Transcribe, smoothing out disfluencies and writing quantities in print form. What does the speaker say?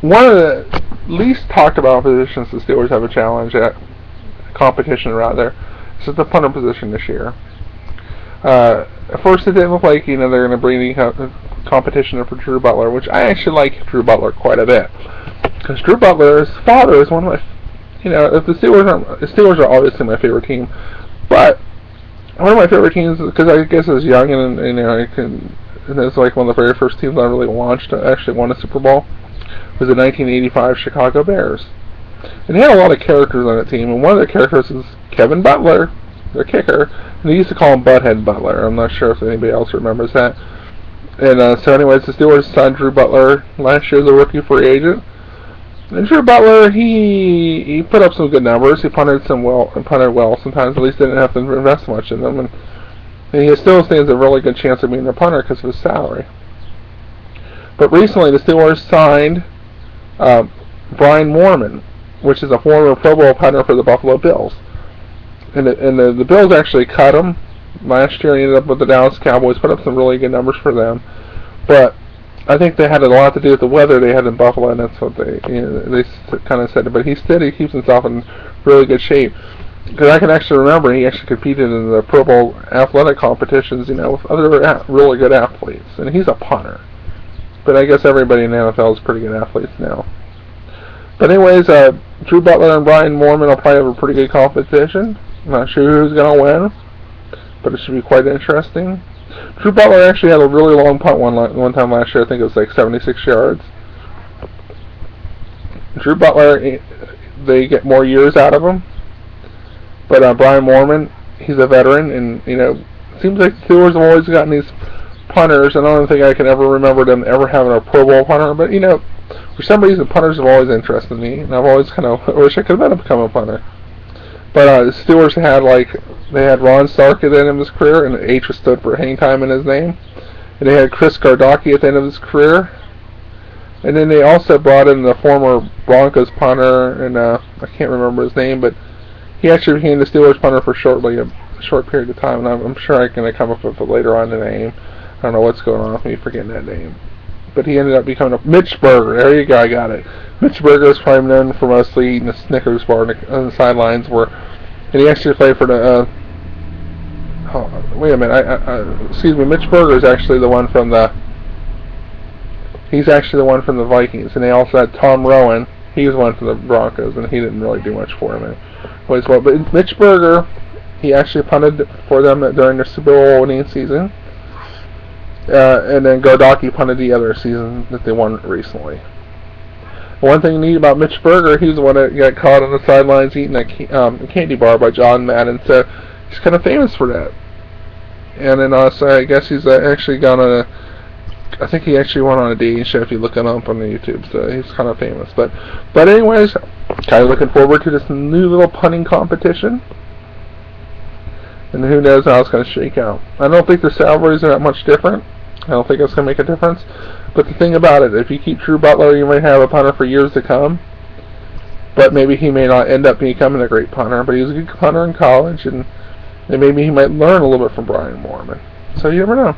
one of the least talked about positions the Steelers have a challenge at, competition rather, is the punter position this year. At first, it didn't look like they're going to bring any competition for Drew Butler, which I actually like Drew Butler quite a bit, because Drew Butler's father is one of my, if the Steelers are obviously my favorite team, but one of my favorite teams, because I guess I was young and and it's like one of the very first teams I really watched actually won a Super Bowl, was the 1985 Chicago Bears. And they had a lot of characters on that team, and one of their characters is Kevin Butler, their kicker, and they used to call him Butthead Butler. I'm not sure if anybody else remembers that. And so anyways, the Steelers signed Drew Butler last year as a rookie free agent. And Drew Butler, he put up some good numbers. He punted well sometimes. At least didn't have to invest much in them, and he still stands a really good chance of being a punter because of his salary. But recently, the Steelers signed Brian Moorman, which is a former Pro Bowl punter for the Buffalo Bills. And the Bills actually cut him last year. He ended up with the Dallas Cowboys, put up some really good numbers for them. But I think they had a lot to do with the weather they had in Buffalo, and that's what they kind of said. But he keeps himself in really good shape. Because I can actually remember he actually competed in the Pro Bowl athletic competitions, with other really good athletes. And he's a punter. But I guess everybody in the NFL is pretty good athletes now. But anyways, Drew Butler and Brian Moorman will probably have a pretty good competition. I'm not sure who's going to win, but it should be quite interesting. Drew Butler actually had a really long punt one time last year. I think it was like 76 yards. Drew Butler, they get more years out of him. But Brian Moorman, he's a veteran, and it seems like the Steelers have always gotten these punters, and I don't think I can ever remember them ever having a Pro Bowl punter. But for some reason, punters have always interested me, and I've always kind of wish I could have become a punter. But the Steelers had Ron Stark at the end of his career, and the H was stood for hang time in his name. And they had Chris Gardocki at the end of his career. And then they also brought in the former Broncos punter, and I can't remember his name, but he actually became the Steelers punter for a short period of time, and I'm sure I can come up with it later on the name. I don't know what's going on with me forgetting that name. But he ended up becoming a Mitch Berger. There you go, I got it. Mitch Berger is probably known for mostly eating a Snickers bar on the sidelines, and he actually played for the. Wait a minute. Excuse me. Mitch Berger is actually the one from the. He's actually the one from the Vikings, and they also had Tom Rowan. He was one from the Broncos, and he didn't really do much for him. But Mitch Berger, he actually punted for them during their Super Bowl winning season. And then Gardocki punted the other season that they won recently. One thing neat about Mitch Berger, he was the one that got caught on the sidelines eating a candy bar by John Madden, so he's kind of famous for that. And then so I guess he's actually gone on I think he actually went on a dating show if you look him up on the YouTube, so he's kind of famous. But anyways, kind of looking forward to this new little punting competition. And who knows how it's going to shake out. I don't think their salaries are that much different. I don't think it's going to make a difference. But the thing about it, if you keep Drew Butler, you might have a punter for years to come. But maybe he may not end up becoming a great punter. But he was a good punter in college, and maybe he might learn a little bit from Brian Moorman. So you never know.